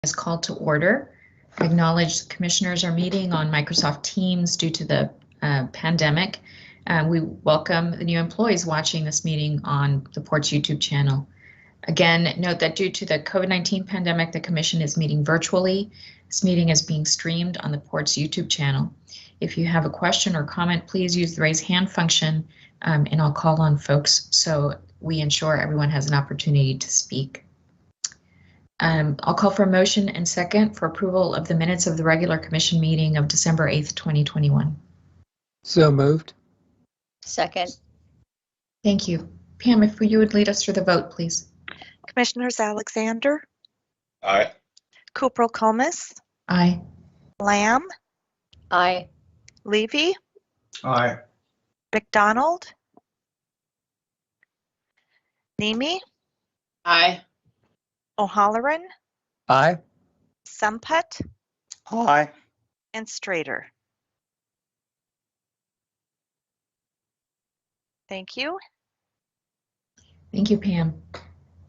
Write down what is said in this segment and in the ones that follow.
is called to order. I acknowledge the commissioners are meeting on Microsoft Teams due to the pandemic. We welcome the new employees watching this meeting on the Port's YouTube channel. Again, note that due to the COVID-19 pandemic, the Commission is meeting virtually. This meeting is being streamed on the Port's YouTube channel. If you have a question or comment, please use the raise hand function and I'll call on folks so we ensure everyone has an opportunity to speak. I'll call for a motion and second for approval of the minutes of the regular Commission meeting of December 8th, 2021. So moved. Second. Thank you. Pam, if you would lead us through the vote, please. Commissioners Alexander, Aye. Cooperl-Comas, Aye. Lamb, Aye. Levy, Aye. McDonald, Nemi, Aye. O'Halloran, Aye. Sempet, Aye. and Strader. Thank you. Thank you, Pam.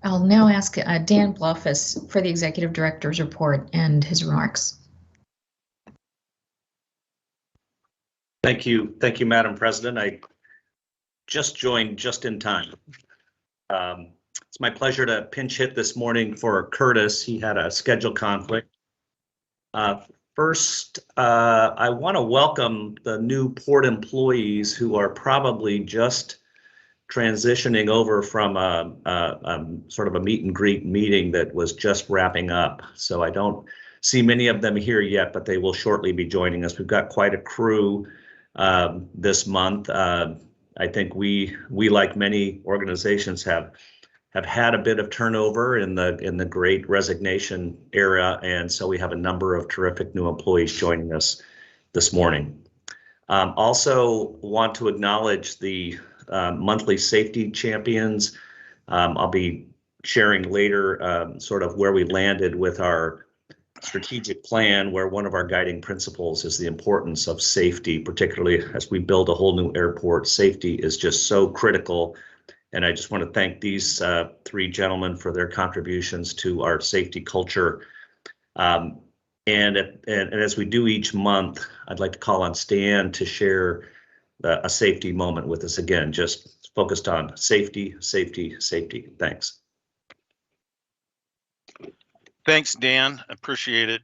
I'll now ask Dan Bluffus for the Executive Director's report and his remarks. Thank you, Madam President. I just joined just in time. It's my pleasure to pinch hit this morning for Curtis. He had a schedule conflict. First, I want to welcome the new Port employees who are probably just transitioning over from sort of a meet and greet meeting that was just wrapping up. So I don't see many of them here yet, but they will shortly be joining us. We've got quite a crew this month. I think we like many organizations have had a bit of turnover in the Great Resignation era, and so we have a number of terrific new employees joining us this morning. Also want to acknowledge the monthly safety champions. I'll be sharing later sort of where we landed with our strategic plan, where one of our guiding principles is the importance of safety, particularly as we build a whole new airport. Safety is just so critical. And I just want to thank these three gentlemen for their contributions to our safety culture. And as we do each month, I'd like to call on Stan to share a safety moment with us again, just focused on safety, safety, safety. Thanks. Thanks, Dan. Appreciate it.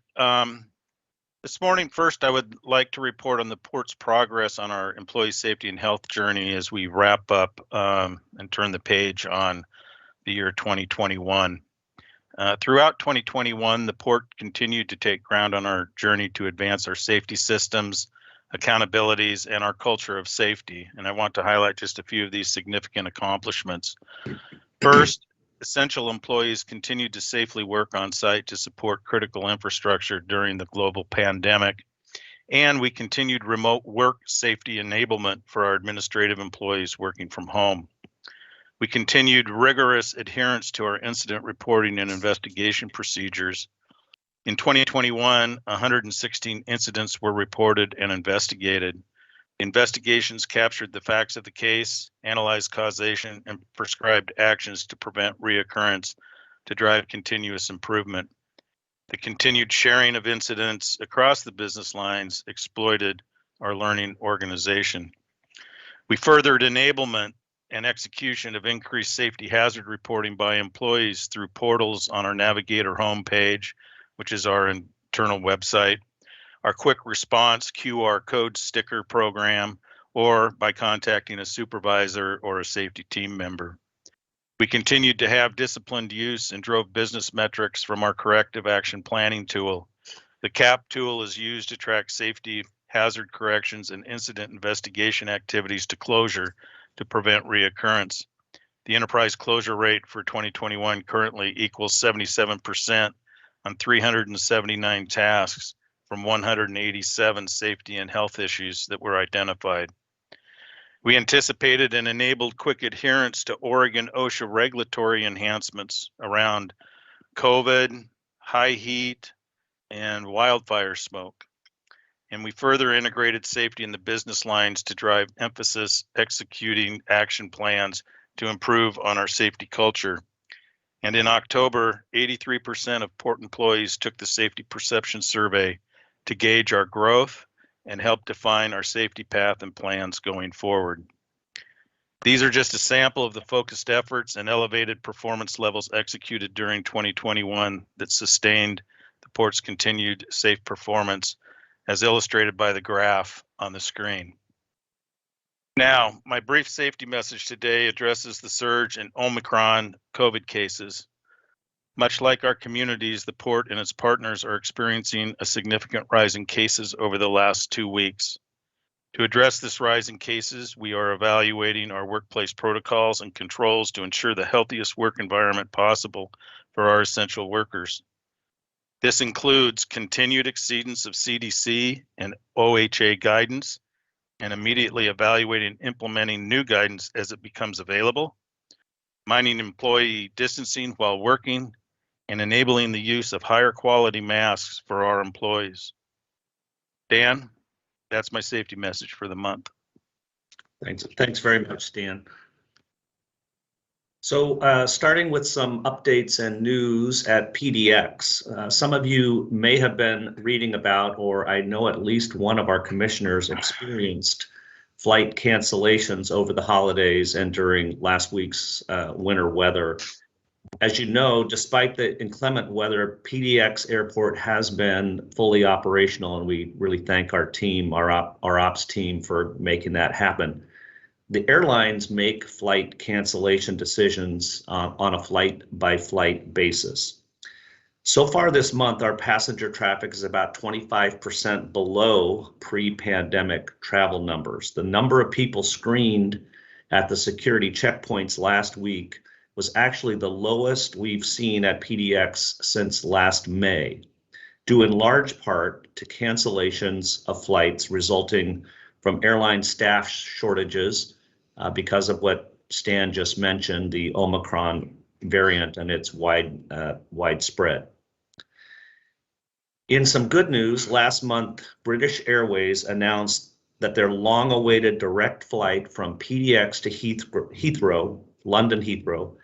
This morning, first, I would like to report on the Port's progress on our employee safety and health journey as we wrap up and turn the page on the year 2021. Throughout 2021, the Port continued to take ground on our journey to advance our safety systems, accountabilities, and our culture of safety. And I want to highlight just a few of these significant accomplishments. First, essential employees continued to safely work on site to support critical infrastructure during the global pandemic. And we continued remote work safety enablement for our administrative employees working from home. We continued rigorous adherence to our incident reporting and investigation procedures. In 2021, 116 incidents were reported and investigated. Investigations captured the facts of the case, analyzed causation, and prescribed actions to prevent reoccurrence to drive continuous improvement. The continued sharing of incidents across the business lines exploited our learning organization. We furthered enablement and execution of increased safety hazard reporting by employees through portals on our Navigator homepage, which is our internal website, our quick response QR code sticker program, or by contacting a supervisor or a safety team member. We continued to have disciplined use and drove business metrics from our corrective action planning tool. The CAP tool is used to track safety, hazard corrections, and incident investigation activities to closure to prevent reoccurrence. The enterprise closure rate for 2021 currently equals 77% on 379 tasks from 187 safety and health issues that were identified. We anticipated and enabled quick adherence to Oregon OSHA regulatory enhancements around COVID, high heat, and wildfire smoke. And we further integrated safety in the business lines to drive emphasis executing action plans to improve on our safety culture. And in October, 83% of port employees took the safety perception survey to gauge our growth and help define our safety path and plans going forward. These are just a sample of the focused efforts and elevated performance levels executed during 2021 that sustained the port's continued safe performance, as illustrated by the graph on the screen. Now, my brief safety message today addresses the surge in Omicron COVID cases. Much like our communities, the port and its partners are experiencing a significant rise in cases over the last 2 weeks. To address this rise in cases, we are evaluating our workplace protocols and controls to ensure the healthiest work environment possible for our essential workers. This includes continued exceedance of CDC and OHA guidance, and immediately evaluating and implementing new guidance as it becomes available, minding employee distancing while working, and enabling the use of higher quality masks for our employees. Dan, that's my safety message for the month. Thanks very much, Dan. So starting with some updates and news at PDX. Some of you may have been reading about, or I know at least one of our commissioners experienced flight cancellations over the holidays and during last week's winter weather. As you know, despite the inclement weather, PDX Airport has been fully operational, and we really thank our team, our ops team, for making that happen. The airlines make flight cancellation decisions on a flight-by-flight basis. So far this month, our passenger traffic is about 25% below pre-pandemic travel numbers. The number of people screened at the security checkpoints last week was actually the lowest we've seen at PDX since last May, due in large part to cancellations of flights resulting from airline staff shortages because of what Stan just mentioned, the Omicron variant and its widespread. In some good news, last month, British Airways announced that their long-awaited direct flight from PDX to Heathrow, London Heathrow,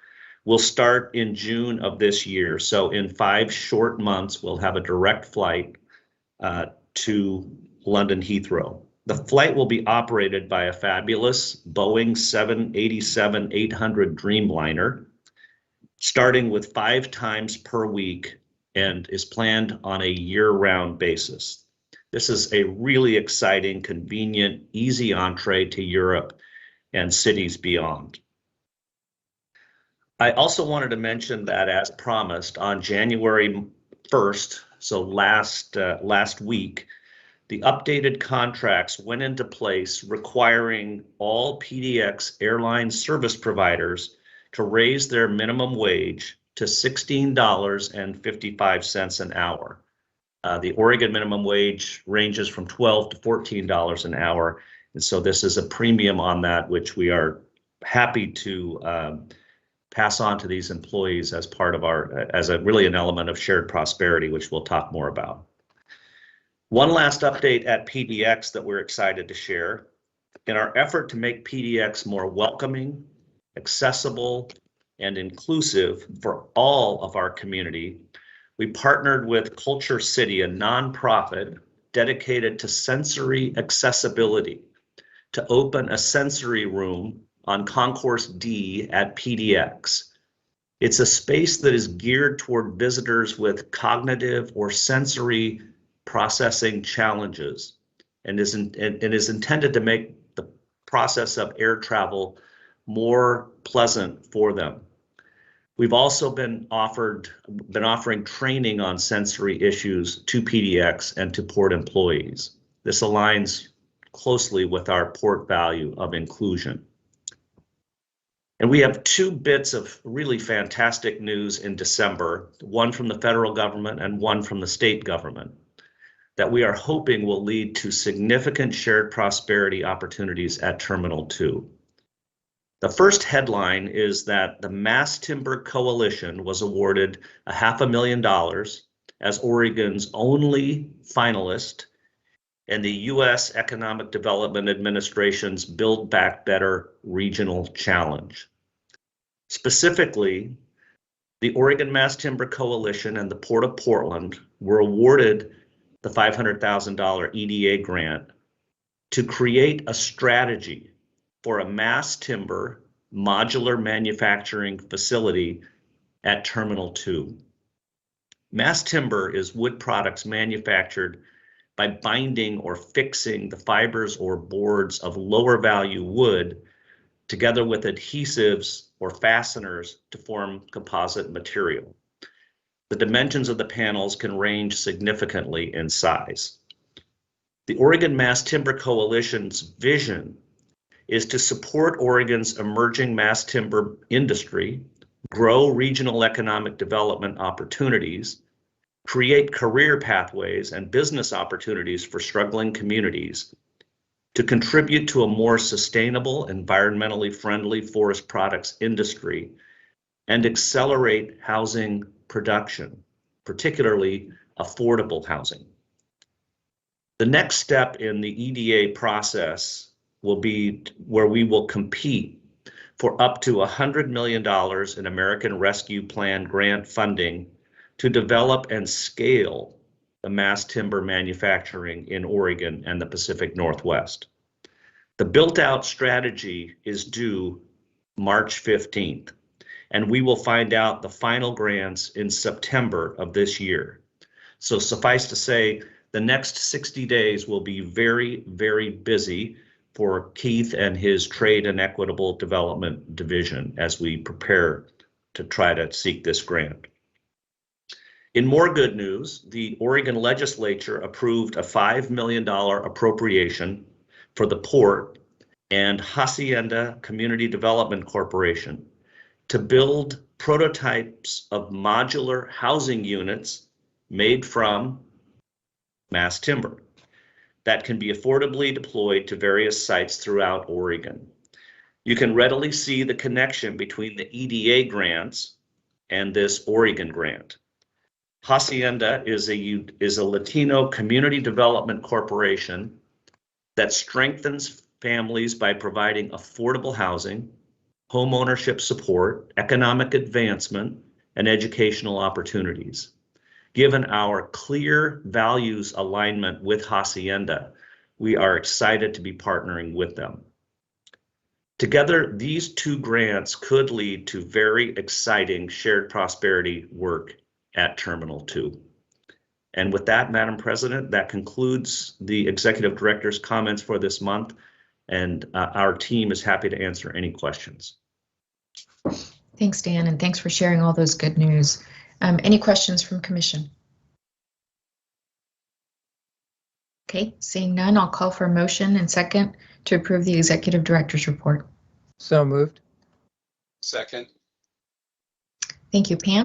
will start in June of this year. So in 5 short months, we'll have a direct flight to London Heathrow. The flight will be operated by a fabulous Boeing 787-800 Dreamliner, starting with 5 times per week, and is planned on a year-round basis. This is a really exciting, convenient, easy entree to Europe and cities beyond. I also wanted to mention that, as promised, on January 1st, so last week, the updated contracts went into place requiring all PDX airline service providers to raise their minimum wage to $16.55 an hour. The Oregon minimum wage ranges from $12 to $14 an hour, and so this is a premium on that, which we are happy to pass on to these employees as part of really an element of shared prosperity, which we'll talk more about. One last update at PDX that we're excited to share. In our effort to make PDX more welcoming, accessible, and inclusive for all of our community, we partnered with Culture City, a nonprofit dedicated to sensory accessibility, to open a sensory room on Concourse D at PDX. It's a space that is geared toward visitors with cognitive or sensory processing challenges and is intended to make the process of air travel more pleasant for them. We've also been offering training on sensory issues to PDX and to port employees. This aligns closely with our port value of inclusion. And we have 2 bits of really fantastic news in December, one from the federal government and one from the state government, that we are hoping will lead to significant shared prosperity opportunities at Terminal 2. The first headline is that the Mass Timber Coalition was awarded $500,000 as Oregon's only finalist in the U.S. Economic Development Administration's Build Back Better Regional Challenge. Specifically, The Oregon Mass Timber Coalition and the Port of Portland were awarded the $500,000 EDA grant to create a strategy for a mass timber modular manufacturing facility at Terminal 2. Mass timber is wood products manufactured by binding or fixing the fibers or boards of lower value wood together with adhesives or fasteners to form composite material. The dimensions of the panels can range significantly in size. The Oregon Mass Timber Coalition's vision is to support Oregon's emerging mass timber industry, grow regional economic development opportunities, create career pathways and business opportunities for struggling communities, to contribute to a more sustainable, environmentally friendly forest products industry, and accelerate housing production, particularly affordable housing. The next step in the EDA process will be where we will compete for up to $100 million in American Rescue Plan grant funding to develop and scale the mass timber manufacturing in Oregon and the Pacific Northwest. The built-out strategy is due March 15th, and we will find out the final grants in September of this year. So suffice to say, the next 60 days will be very, very busy for Keith and his Trade and Equitable Development Division as we prepare to try to seek this grant. In more good news, the Oregon legislature approved a $5 million appropriation for the port and Hacienda Community Development Corporation to build prototypes of modular housing units made from mass timber that can be affordably deployed to various sites throughout Oregon. You can readily see the connection between the EDA grants and this Oregon grant. Hacienda is a Latino community development corporation that strengthens families by providing affordable housing, home ownership support, economic advancement, and educational opportunities. Given our clear values alignment with Hacienda, we are excited to be partnering with them. Together, these two grants could lead to very exciting shared prosperity work at Terminal 2. And with that, Madam President, that concludes the Executive Director's comments for this month, and our team is happy to answer any questions. Thanks, Dan, and thanks for sharing all those good news. Any questions from Commission? Okay, seeing none, I'll call for a motion and second to approve the Executive Director's report. So moved. Second. Thank you, Pam.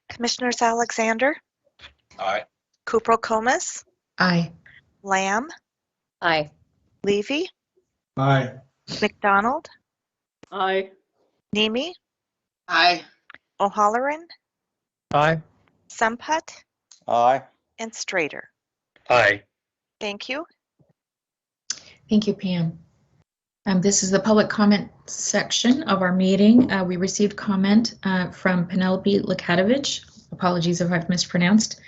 Commissioners Alexander, Aye. Kupro-Comas, Aye. Lamb, Aye. Levy, Aye. McDonald, Aye. Nemi, Aye. O'Halloran, Aye. Sumput, Aye. and Strader. Aye. Thank you. Thank you, Pam. This is the public comment section of our meeting. We received comment from Penelope Lakatovich, apologies if I've mispronounced,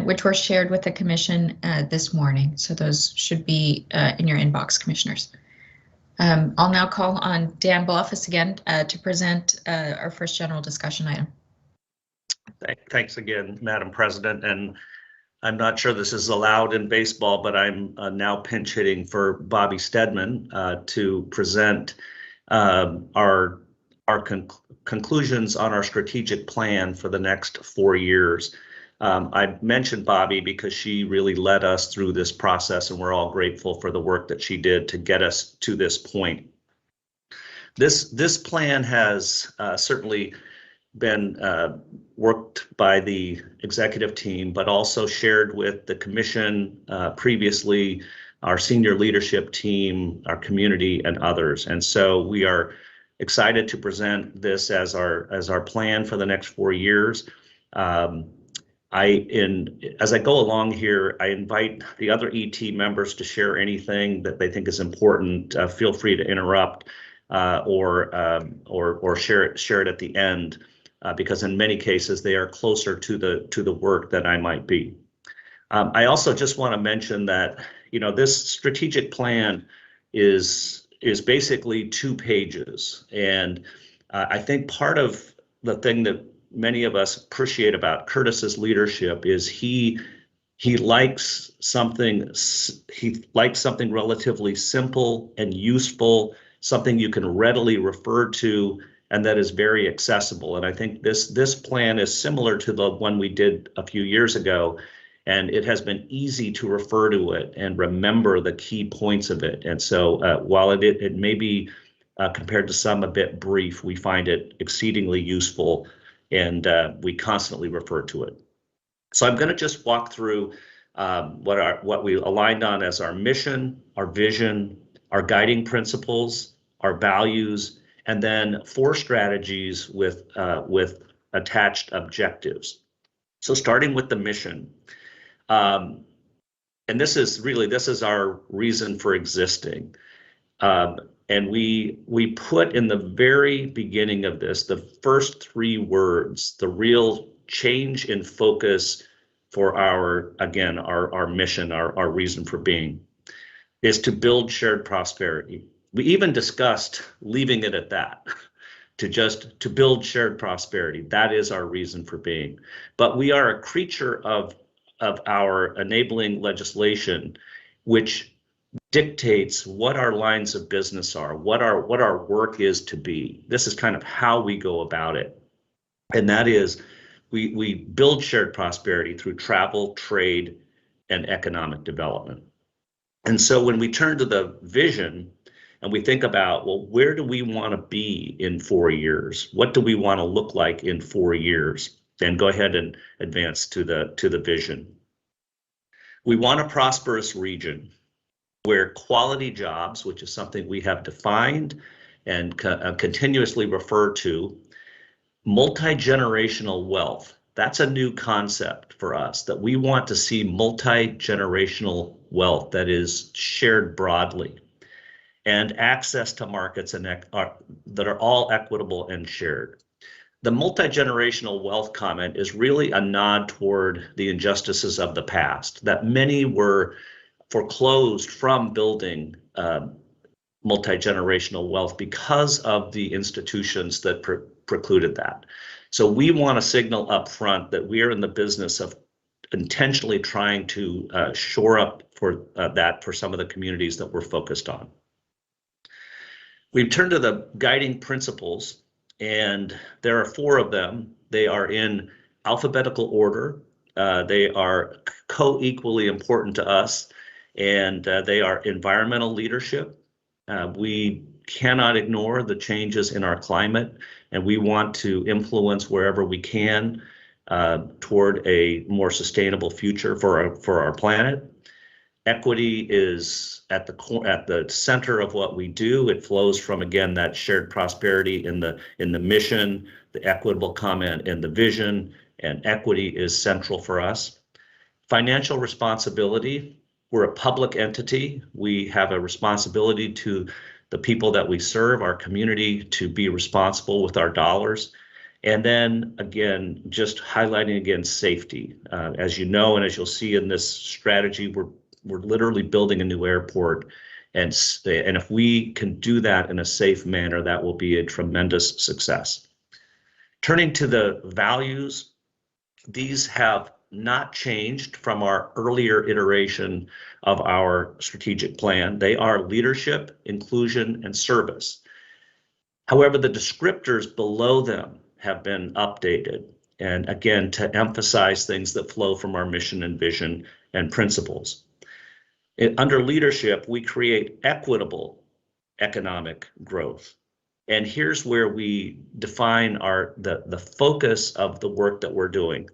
which were shared with the Commission this morning. So those should be in your inbox, Commissioners. I'll now call on Dan Bluffus again to present our first general discussion item. Thanks again, Madam President. And I'm not sure this is allowed in baseball, but I'm now pinch hitting for Bobby Stedman to present our conclusions on our strategic plan for the next 4 years. I mentioned Bobby because she really led us through this process, and we're all grateful for the work that she did to get us to this point. This plan has certainly been worked by the executive team, but also shared with the Commission previously, our senior leadership team, our community, and others. And so we are excited to present this as our plan for the next 4 years. As I go along here, I invite the other ET members to share anything that they think is important. Feel free to interrupt or share it at the end. because in many cases they are closer to the work than I might be. I also just want to mention that, you know, this strategic plan is basically 2 pages, and I think part of the thing that many of us appreciate about Curtis's leadership is he likes something relatively simple and useful, something you can readily refer to, and that is very accessible. And I think this plan is similar to the one we did a few years ago, and it has been easy to refer to it and remember the key points of it. And so while it may be compared to some a bit brief, we find it exceedingly useful, and we constantly refer to it. So I'm going to just walk through what we aligned on as our mission, our vision, our guiding principles, our values, and then 4 strategies with attached objectives. So starting with the mission, and this is our reason for existing. And we put in the very beginning of this, the first 3 words, the real change in focus for our mission, our reason for being, is to build shared prosperity. We even discussed leaving it at that, to build shared prosperity. That is our reason for being. But we are a creature of our enabling legislation, which dictates what our lines of business are, what our work is to be. This is kind of how we go about it. And that is, we build shared prosperity through travel, trade, and economic development. And so when we turn to the vision and we think about, well, where do we want to be in 4 years? What do we want to look like in 4 years? Then go ahead and advance to the vision. We want a prosperous region where quality jobs, which is something we have defined and continuously refer to, multi-generational wealth. That's a new concept for us, that we want to see multi-generational wealth that is shared broadly, and access to markets that are all equitable and shared. The multi-generational wealth comment is really a nod toward the injustices of the past, that many were foreclosed from building multi-generational wealth because of the institutions that precluded that. So we want to signal up front that we are in the business of intentionally trying to shore up for that for some of the communities that we're focused on. We've turned to the guiding principles, and there are 4 of them. They are in alphabetical order. They are co-equally important to us, and they are environmental leadership. We cannot ignore the changes in our climate, and we want to influence wherever we can toward a more sustainable future for our planet. Equity is at the center of what we do. It flows from, again, that shared prosperity in the mission, the equitable comment in the vision, and equity is central for us. Financial responsibility. We're a public entity. We have a responsibility to the people that we serve, our community, to be responsible with our dollars. And then again, just highlighting again safety. As you know, and as you'll see in this strategy, we're literally building a new airport, and if we can do that in a safe manner, that will be a tremendous success. Turning to the values, these have not changed from our earlier iteration of our strategic plan. They are leadership, inclusion, and service. However, the descriptors below them have been updated, and again, to emphasize things that flow from our mission and vision and principles. Under leadership, we create equitable economic growth. And here's where we define the focus of the work that we're doing: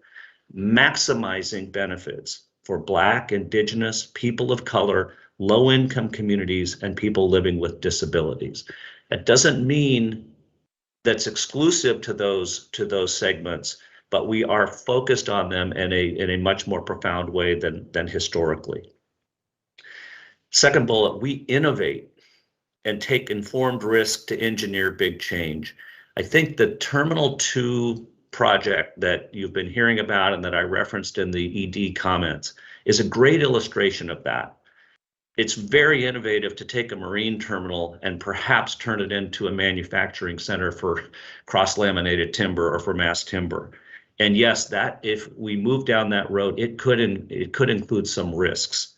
maximizing benefits for Black, Indigenous, people of color, low-income communities, and people living with disabilities. That doesn't mean that's exclusive to those segments, but we are focused on them in a much more profound way than historically. Second bullet, we innovate and take informed risk to engineer big change. I think the terminal 2 project that you've been hearing about and that I referenced in the ED comments is a great illustration of that. It's very innovative to take a marine terminal and perhaps turn it into a manufacturing center for cross-laminated timber or for mass timber. And yes, that if we move down that road, it could include some risks.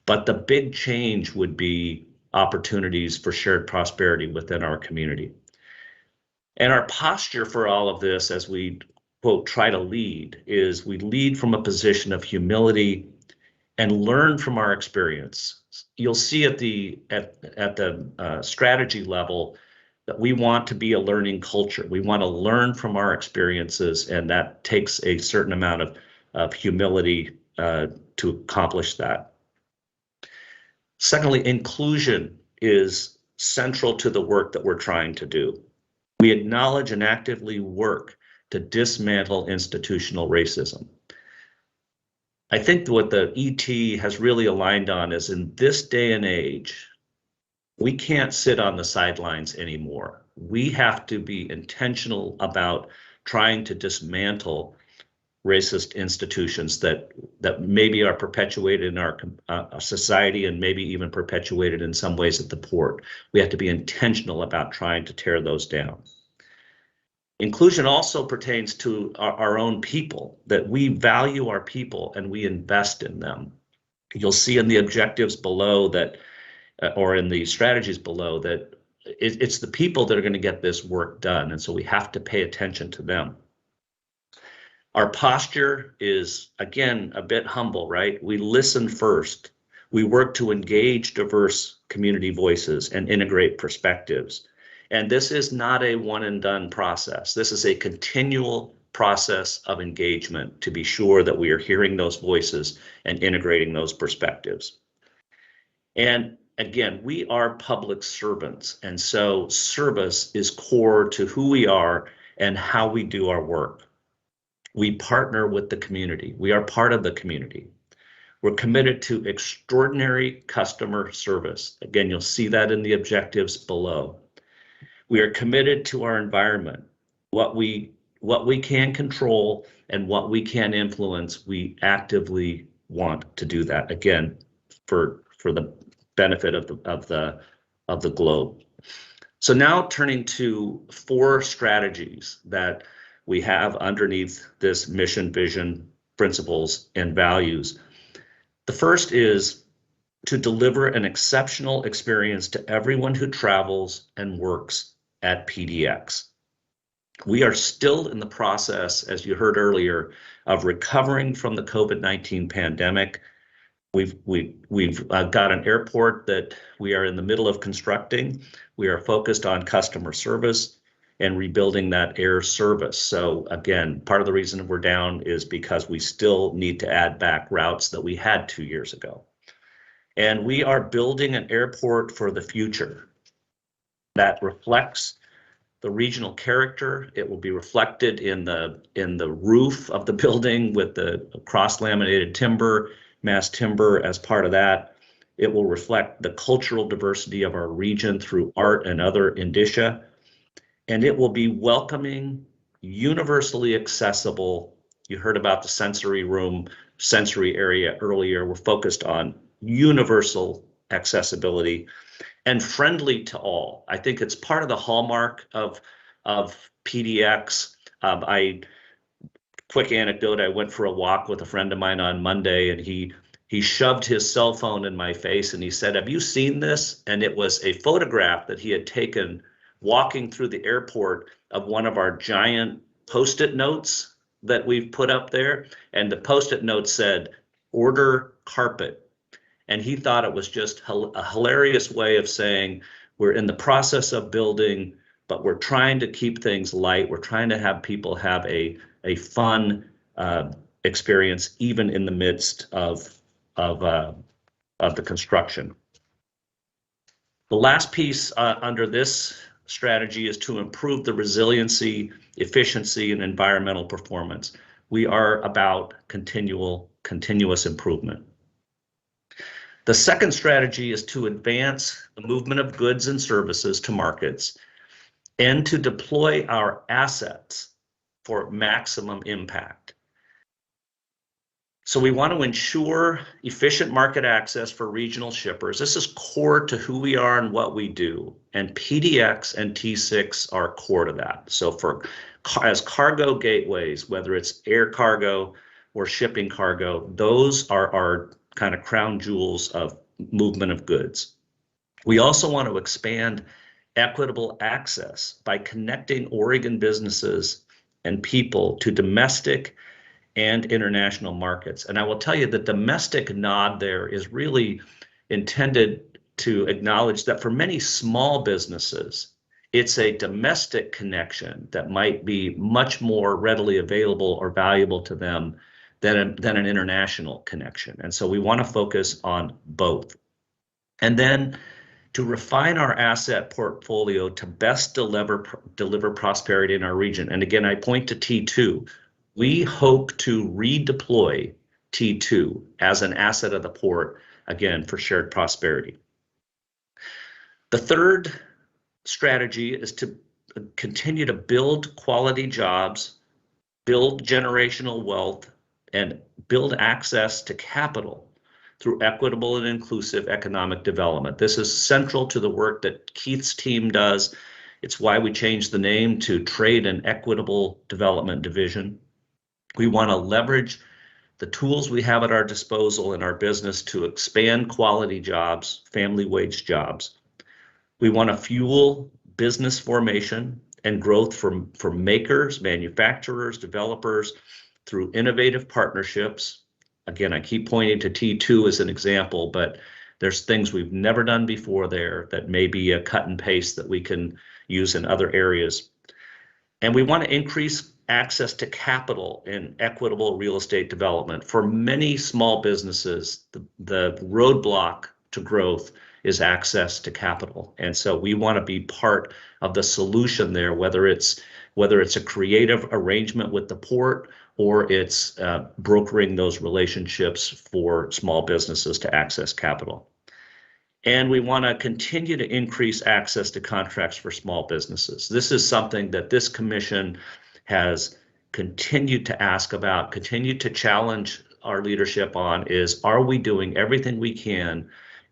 But the big change would be opportunities for shared prosperity within our community. And our posture for all of this, as we, quote, try to lead, is we lead from a position of humility and learn from our experience. You'll see at the strategy level that we want to be a learning culture. We want to learn from our experiences, and that takes a certain amount of humility to accomplish that. Secondly, inclusion is central to the work that we're trying to do. We acknowledge and actively work to dismantle institutional racism. I think what the ET has really aligned on is in this day and age, we can't sit on the sidelines anymore. We have to be intentional about trying to dismantle racist institutions that maybe are perpetuated in our society and maybe even perpetuated in some ways at the port. We have to be intentional about trying to tear those down. Inclusion also pertains to our own people, that we value our people and we invest in them. You'll see in the objectives below that, or in the strategies below, that it's the people that are going to get this work done. And so we have to pay attention to them. Our posture is, again, a bit humble, right? We listen first. We work to engage diverse community voices and integrate perspectives. And this is not a one and done process. This is a continual process of engagement to be sure that we are hearing those voices and integrating those perspectives. And again, we are public servants, and so service is core to who we are and how we do our work. We partner with the community. We are part of the community. We're committed to extraordinary customer service. Again, you'll see that in the objectives below. We are committed to our environment. What we can control and what we can influence, we actively want to do that, again, for the benefit of the globe. So now turning to 4 strategies that we have underneath this mission, vision, principles, and values. The first is to deliver an exceptional experience to everyone who travels and works at PDX. We are still in the process, as you heard earlier, of recovering from the COVID-19 pandemic. We've got an airport that we are in the middle of constructing. We are focused on customer service and rebuilding that air service. So again, part of the reason we're down is because we still need to add back routes that we had 2 years ago. And we are building an airport for the future that reflects the regional character. It will be reflected in the roof of the building with the cross-laminated timber, mass timber as part of that. It will reflect the cultural diversity of our region through art and other indicia. And it will be welcoming, universally accessible. You heard about the sensory room, sensory area earlier. We're focused on universal accessibility and friendly to all. I think it's part of the hallmark of PDX. Quick anecdote, I went for a walk with a friend of mine on Monday, and he shoved his cell phone in my face and he said, "Have you seen this?" And it was a photograph that he had taken walking through the airport of one of our giant Post-it notes that we've put up there. And the Post-it note said, "Order carpet." And he thought it was just a hilarious way of saying, we're in the process of building, but we're trying to keep things light. We're trying to have people have a fun experience, even in the midst of the construction. The last piece under this strategy is to improve the resiliency, efficiency, and environmental performance. We are about continuous improvement. The second strategy is to advance the movement of goods and services to markets and to deploy our assets for maximum impact. So we want to ensure efficient market access for regional shippers. This is core to who we are and what we do. And PDX and T6 are core to that. So as cargo gateways, whether it's air cargo or shipping cargo, those are our kind of crown jewels of movement of goods. We also want to expand equitable access by connecting Oregon businesses and people to domestic and international markets. And I will tell you the domestic nod there is really intended to acknowledge that for many small businesses, it's a domestic connection that might be much more readily available or valuable to them than an international connection. And so we want to focus on both. And then to refine our asset portfolio to best deliver prosperity in our region. And again, I point to T2. We hope to redeploy T2 as an asset of the port, again, for shared prosperity. The third strategy is to continue to build quality jobs, build generational wealth, and build access to capital through equitable and inclusive economic development. This is central to the work that Keith's team does. It's why we changed the name to Trade and Equitable Development Division. We want to leverage the tools we have at our disposal in our business to expand quality jobs, family wage jobs. We want to fuel business formation and growth for makers, manufacturers, developers through innovative partnerships. Again, I keep pointing to T2 as an example, but there's things we've never done before there that may be a cut and paste that we can use in other areas. And we want to increase access to capital in equitable real estate development. For many small businesses, the roadblock to growth is access to capital. And so we want to be part of the solution there, whether it's a creative arrangement with the port or it's brokering those relationships for small businesses to access capital. And we want to continue to increase access to contracts for small businesses. This is something that this commission has continued to ask about, continued to challenge our leadership on, is are we doing everything we can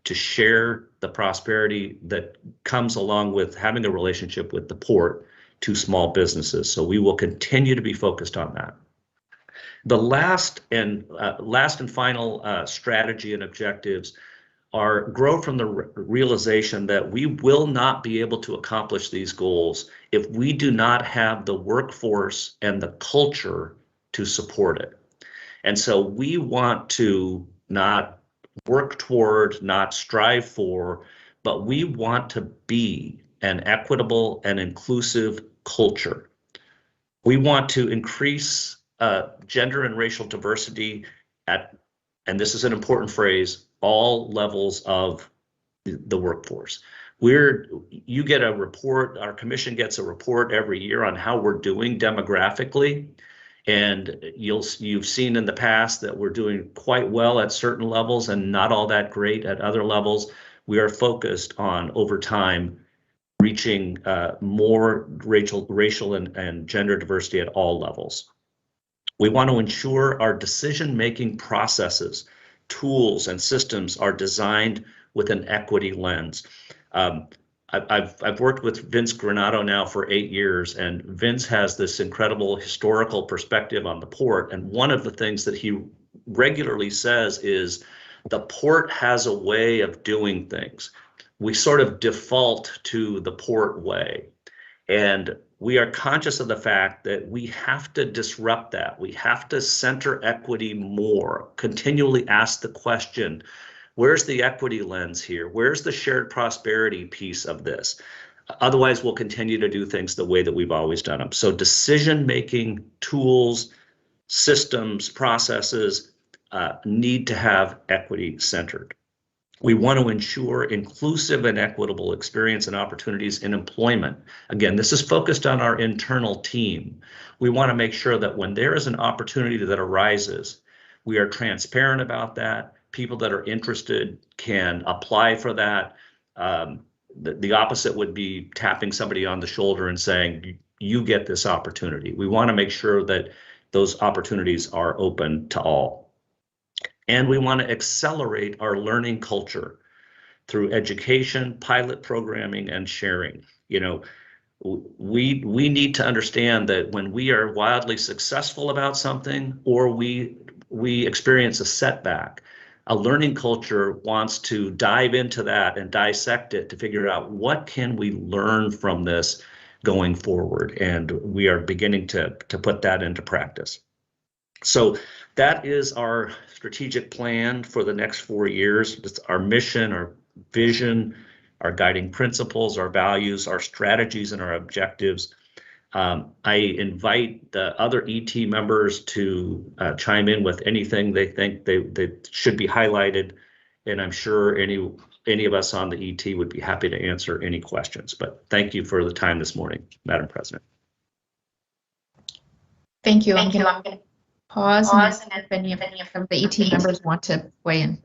to share the prosperity that comes along with having a relationship with the port to small businesses? So we will continue to be focused on that. The last and final strategy and objectives are grow from the realization that we will not be able to accomplish these goals if we do not have the workforce and the culture to support it. And so we want to not work toward, not strive for, but we want to be an equitable and inclusive culture. We want to increase gender and racial diversity at, and this is an important phrase, all levels of the workforce. You get a report, our commission gets a report every year on how we're doing demographically. And you've seen in the past that we're doing quite well at certain levels and not all that great at other levels. We are focused on, over time, reaching more racial and gender diversity at all levels. We want to ensure our decision-making processes, tools, and systems are designed with an equity lens. I've worked with Vince Granato now for 8 years, and Vince has this incredible historical perspective on the port. And one of the things that he regularly says is the port has a way of doing things. We sort of default to the port way. And we are conscious of the fact that we have to disrupt that. We have to center equity more, continually ask the question, where's the equity lens here? Where's the shared prosperity piece of this? Otherwise, we'll continue to do things the way that we've always done them. So decision-making tools, systems, processes need to have equity centered. We want to ensure inclusive and equitable experience and opportunities in employment. Again, this is focused on our internal team. We want to make sure that when there is an opportunity that arises, we are transparent about that. People that are interested can apply for that. The opposite would be tapping somebody on the shoulder and saying, you get this opportunity. We want to make sure that those opportunities are open to all. And we want to accelerate our learning culture through education, pilot programming, and sharing. You know, we need to understand that when we are wildly successful about something, or we experience a setback, a learning culture wants to dive into that and dissect it to figure out what can we learn from this going forward. And we are beginning to put that into practice. So that is our strategic plan for the next 4 years. It's our mission, our vision, our guiding principles, our values, our strategies, and our objectives. I invite the other ET members to chime in with anything they think they should be highlighted, and I'm sure any of us on the ET would be happy to answer any questions. But thank you for the time this morning, Madam President. Thank you. I'm going to pause and if any of the ET members want to weigh in.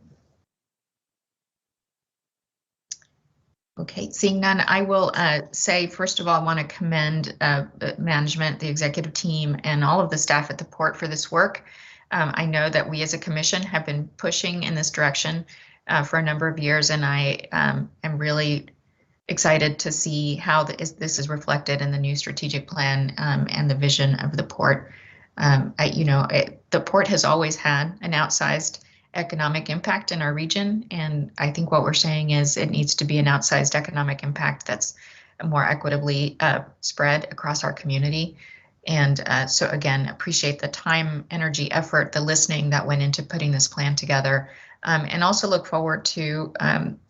Okay, seeing none, I will say, first of all, I want to commend management, the executive team, and all of the staff at the port for this work. I know that we as a commission have been pushing in this direction for a number of years, and I am really excited to see how this is reflected in the new strategic plan and the vision of the port. The port has always had an outsized economic impact in our region, and I think what we're saying is it needs to be an outsized economic impact that's more equitably spread across our community. And so again, appreciate the time, energy, effort, the listening that went into putting this plan together, and also look forward to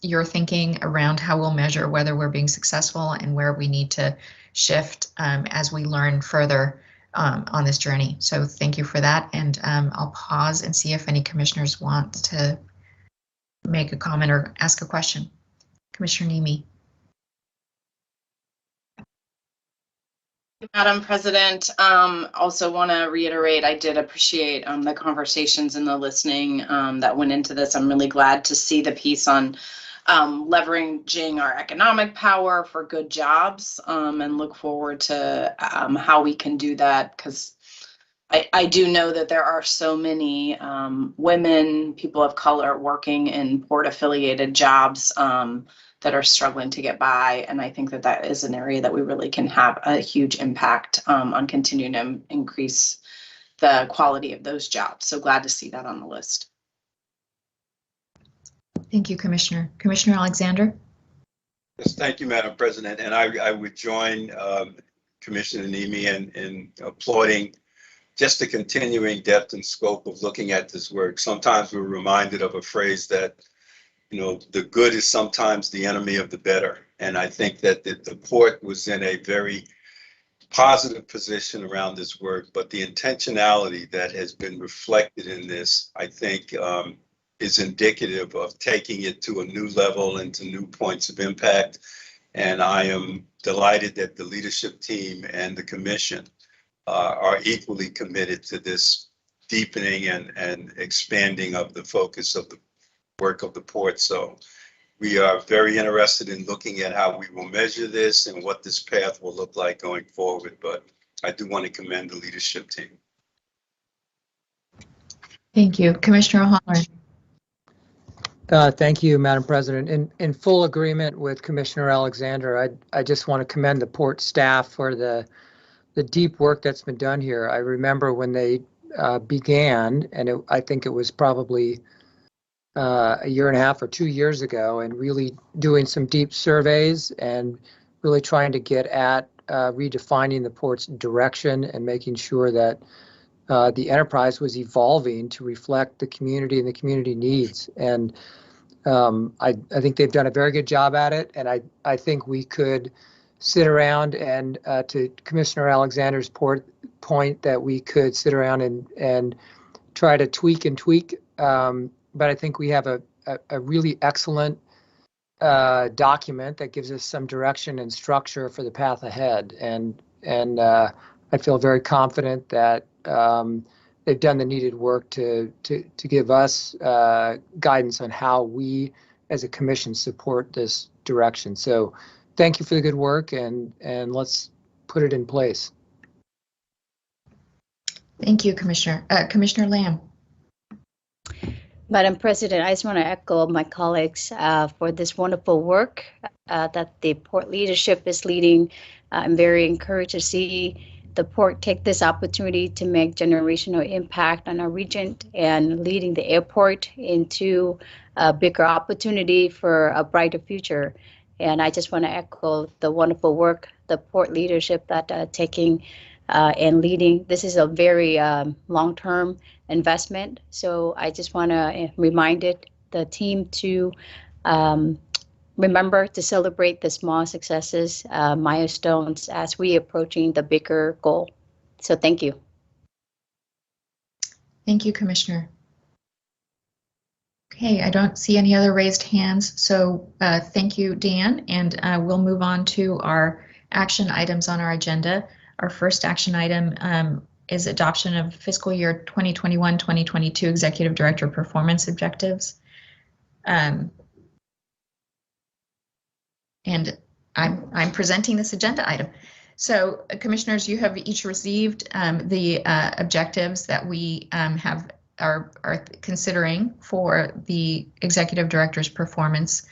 your thinking around how we'll measure whether we're being successful and where we need to shift as we learn further on this journey. So thank you for that, and I'll pause and see if any commissioners want to make a comment or ask a question. Commissioner Nemi. Madam President, also want to reiterate, I did appreciate the conversations and the listening that went into this. I'm really glad to see the piece on leveraging our economic power for good jobs, and look forward to how we can do that, because I do know that there are so many women, people of color working in port affiliated jobs that are struggling to get by, and I think that that is an area that we really can have a huge impact on continuing to increase the quality of those jobs. So glad to see that on the list. Thank you, Commissioner. Commissioner Alexander. Yes, thank you, Madam President. And I would join Commissioner Nemi in applauding just the continuing depth and scope of looking at this work. Sometimes we're reminded of a phrase that, you know, the good is sometimes the enemy of the better. And I think that the port was in a very positive position around this work, but the intentionality that has been reflected in this, I think, is indicative of taking it to a new level and to new points of impact. And I am delighted that the leadership team and the commission are equally committed to this deepening and expanding of the focus of the work of the port. So we are very interested in looking at how we will measure this and what this path will look like going forward. But I do want to commend the leadership team. Thank you. Commissioner O'Halloran. Thank you, Madam President. In full agreement with Commissioner Alexander, I just want to commend the port staff for the deep work that's been done here. I remember when they began, and I think it was probably a year and a half or 2 years ago, and really doing some deep surveys and really trying to get at redefining the port's direction and making sure that the enterprise was evolving to reflect the community and the community needs. And I think they've done a very good job at it. And I think we could sit around and to Commissioner Alexander's point that we could sit around and try to tweak. But I think we have a really excellent document that gives us some direction and structure for the path ahead. And I feel very confident that they've done the needed work to give us guidance on how we as a commission support this direction. So thank you for the good work, and let's put it in place. Thank you, Commissioner. Commissioner Lamb. Madam President, I just want to echo my colleagues for this wonderful work that the port leadership is leading. I'm very encouraged to see the port take this opportunity to make generational impact on our region and leading the airport into a bigger opportunity for a brighter future. And I just want to echo the wonderful work the port leadership that taking and leading. This is a very long-term investment. So I just want to remind the team to remember to celebrate the small successes, milestones as we approaching the bigger goal. So thank you. Thank you, Commissioner. Okay, I don't see any other raised hands. So thank you, Dan, and we'll move on to our action items on our agenda. Our first action item is adoption of fiscal year 2021-2022 Executive Director Performance Objectives. And I'm presenting this agenda item. So commissioners, you have each received the objectives that we are considering for the Executive Director's performance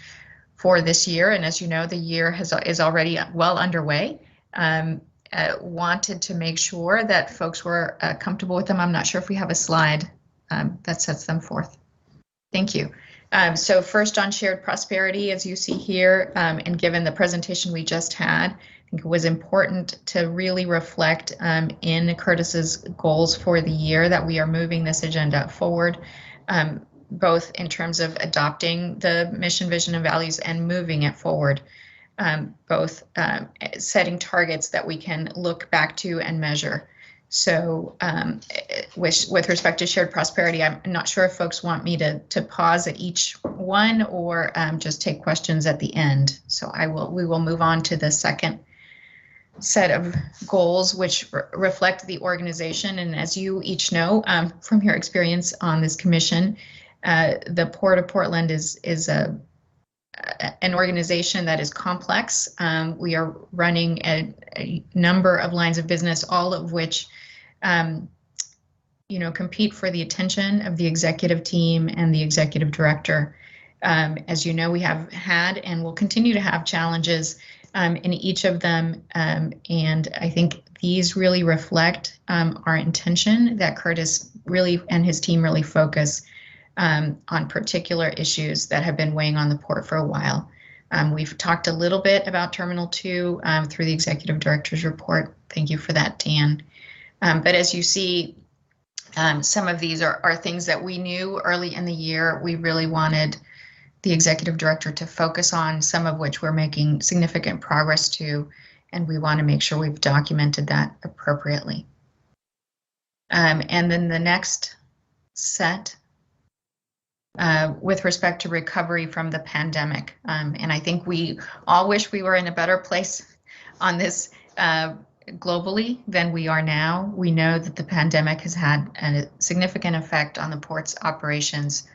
for this year. And as you know, the year is already well underway. Wanted to make sure that folks were comfortable with them. I'm not sure if we have a slide that sets them forth. Thank you. So first on shared prosperity, as you see here, and given the presentation we just had, I think it was important to really reflect in Curtis's goals for the year that we are moving this agenda forward, both in terms of adopting the mission, vision, and values and moving it forward. Both setting targets that we can look back to and measure. So with respect to shared prosperity, I'm not sure if folks want me to pause at each one or just take questions at the end. So we will move on to the second set of goals, which reflect the organization. And as you each know from your experience on this commission, the Port of Portland is an organization that is complex. We are running a number of lines of business, all of which, compete for the attention of the executive team and the executive director. As you know, we have had and will continue to have challenges in each of them, and I think these really reflect our intention that Curtis really and his team really focus on particular issues that have been weighing on the port for a while. We've talked a little bit about Terminal 2 through the Executive Director's report. Thank you for that, Dan. But as you see, some of these are things that we knew early in the year we really wanted the Executive Director to focus on, some of which we're making significant progress to, and we want to make sure we've documented that appropriately. And then the next set with respect to recovery from the pandemic. And I think we all wish we were in a better place on this globally than we are now. We know that the pandemic has had a significant effect on the port's operations,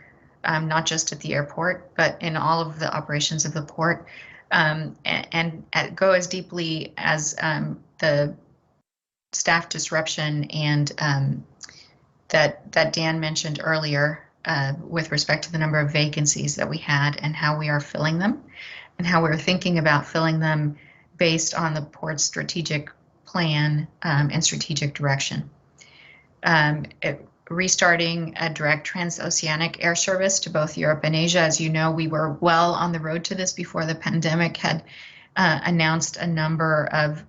not just at the airport, but in all of the operations of the port, and go as deeply as the staff disruption and that Dan mentioned earlier with respect to the number of vacancies that we had and how we are filling them and how we're thinking about filling them based on the port's strategic plan and strategic direction. Restarting a direct transoceanic air service to both Europe and Asia. As you know, we were well on the road to this before the pandemic had announced a number of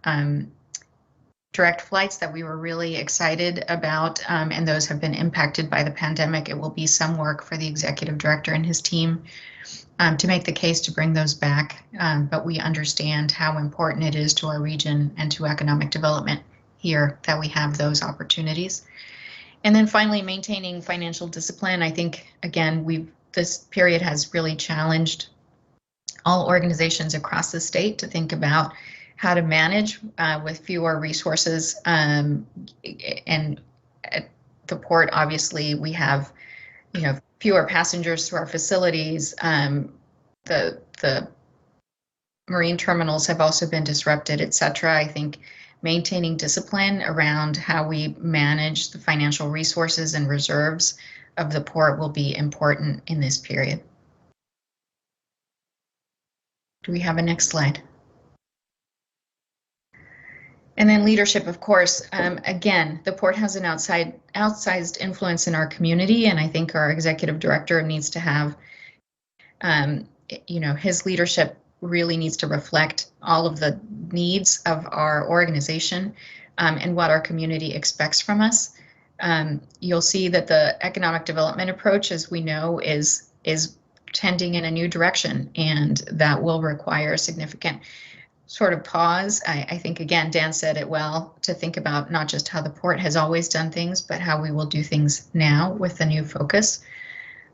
direct flights that we were really excited about, and those have been impacted by the pandemic. It will be some work for the Executive Director and his team to make the case to bring those back, but we understand how important it is to our region and to economic development here that we have those opportunities. And then finally, maintaining financial discipline. I think, again, this period has really challenged all organizations across the state to think about how to manage with fewer resources. And at the port, obviously, we have, fewer passengers through our facilities. The marine terminals have also been disrupted, et cetera. I think maintaining discipline around how we manage the financial resources and reserves of the port will be important in this period. Do we have a next slide? And then leadership, of course. Again, the port has an outsized influence in our community, and I think our executive director needs to have, his leadership really needs to reflect all of the needs of our organization and what our community expects from us. You'll see that the economic development approach, as we know, is tending in a new direction, and that will require significant sort of pause. I think, again, Dan said it well, to think about not just how the port has always done things, but how we will do things now with the new focus.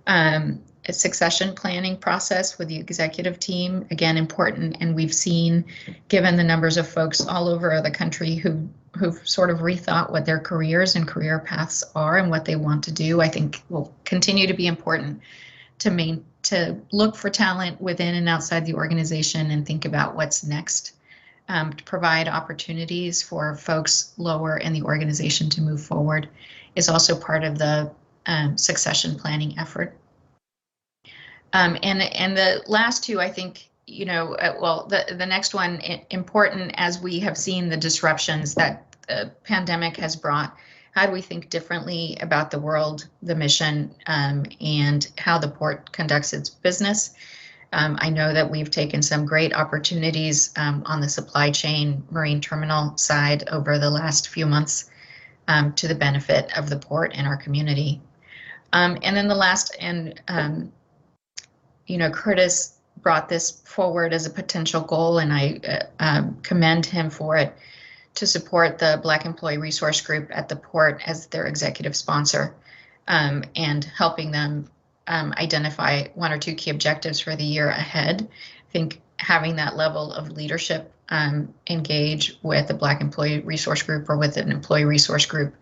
A succession planning process with the executive team, again, important. And we've seen, given the numbers of folks all over the country who've sort of rethought what their careers and career paths are and what they want to do, I think will continue to be important to look for talent within and outside the organization and think about what's next, to provide opportunities for folks lower in the organization to move forward is also part of the succession planning effort. And the last two, I think, the next one, important as we have seen the disruptions that the pandemic has brought. How do we think differently about the world, the mission, and how the port conducts its business? I know that we've taken some great opportunities on the supply chain marine terminal side over the last few months to the benefit of the port and our community. And then the last, Curtis brought this forward as a potential goal, and I commend him for it, to support the Black Employee Resource Group at the port as their executive sponsor, and helping them identify 1 or 2 key objectives for the year ahead. I think having that level of leadership engage with the Black Employee Resource Group or with an employee resource group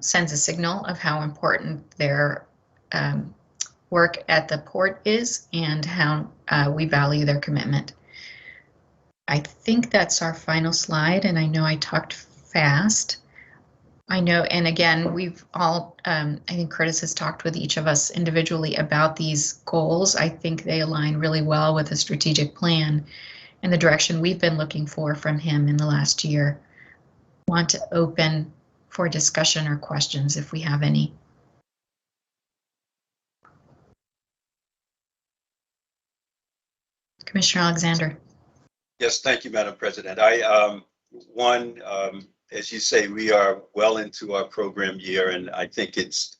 sends a signal of how important their work at the port is and how we value their commitment. I think that's our final slide, and I know I talked fast. I know, and again, we've all, I think Curtis has talked with each of us individually about these goals. I think they align really well with the strategic plan and the direction we've been looking for from him in the last year. Want to open for discussion or questions if we have any. Commissioner Alexander. Yes, thank you, Madam President. As you say, we are well into our program year, and I think it's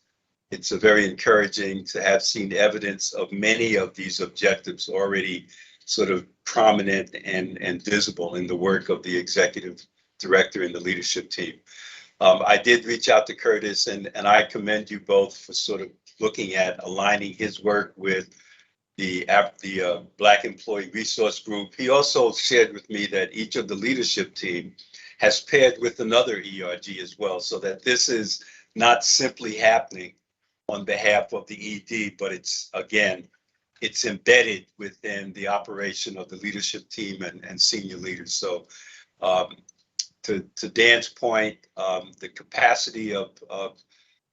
a very encouraging to have seen evidence of many of these objectives already sort of prominent and visible in the work of the executive director and the leadership team. I did reach out to Curtis, and I commend you both for sort of looking at aligning his work with the Black Employee Resource Group. He also shared with me that each of the leadership team has paired with another ERG as well, so that this is not simply happening on behalf of the ED, but it's embedded within the operation of the leadership team and senior leaders. So to Dan's point, the capacity of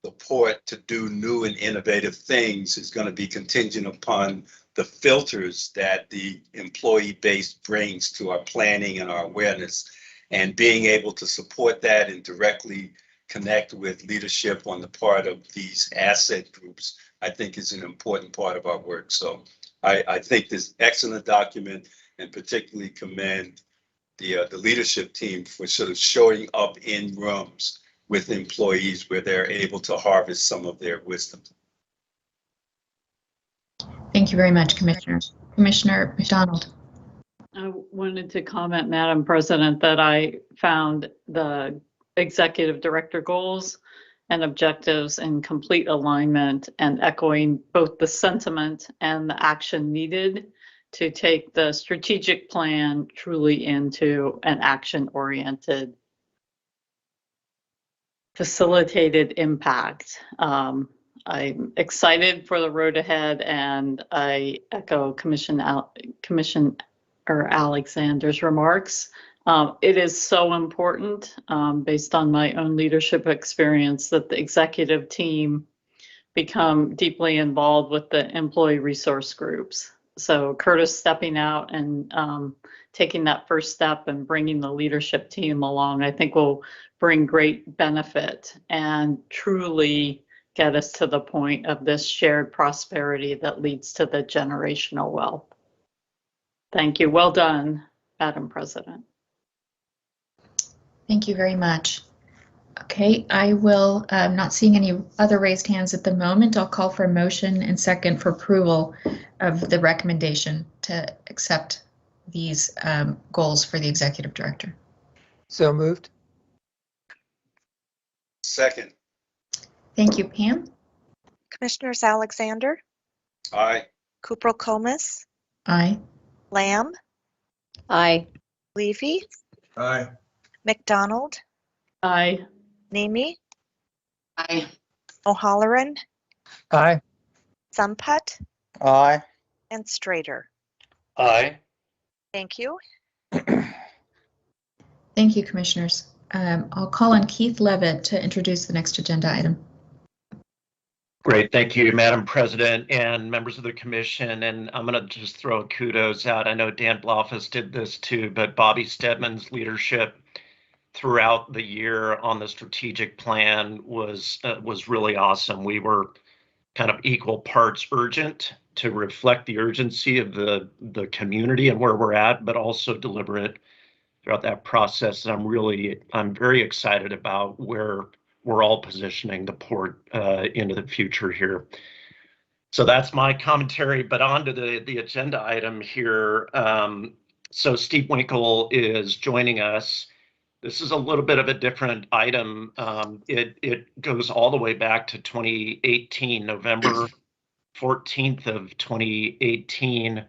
the port to do new and innovative things is going to be contingent upon the filters that the employee base brings to our planning and our awareness, and being able to support that and directly connect with leadership on the part of these asset groups, I think is an important part of our work. So I think this excellent document, and particularly commend the leadership team for sort of showing up in rooms with employees where they're able to harvest some of their wisdom. Thank you very much, Commissioner. Commissioner McDonald. I wanted to comment, Madam President, that I found the executive director goals and objectives in complete alignment and echoing both the sentiment and the action needed to take the strategic plan truly into an action-oriented, facilitated impact. I'm excited for the road ahead, and I echo Commissioner Alexander's remarks It is so important, based on my own leadership experience, that the executive team become deeply involved with the employee resource groups. So Curtis stepping out and taking that first step and bringing the leadership team along, I think will bring great benefit and truly get us to the point of this shared prosperity that leads to the generational wealth. Thank you. Well done, Madam President. Thank you very much. Okay, I will, not seeing any other raised hands at the moment. I'll call for a motion and second for approval of the recommendation to accept these goals for the executive director. So moved. Second. Thank you, Pam. Commissioners Alexander, Aye. Kupro-Comas, Aye. Lamb, Aye. Levy, Aye. McDonald, Aye. Nemi, Aye. O'Halloran, Aye. Sunput, Aye. and Strader. Aye. Thank you. Thank you, commissioners. I'll call on Keith Levitt to introduce the next agenda item. Great, thank you, Madam President and members of the commission. And I'm going to just throw kudos out. I know Dan Blofus did this too, but Bobby Stedman's leadership throughout the year on the strategic plan was really awesome. We were kind of equal parts urgent to reflect the urgency of the community and where we're at, but also deliberate throughout that process. And I'm very excited about where we're all positioning the port into the future here. So that's my commentary, but on to the agenda item here. So Steve Winkle is joining us. This is a little bit of a different item. It goes all the way back to 2018, November 14th of 2018.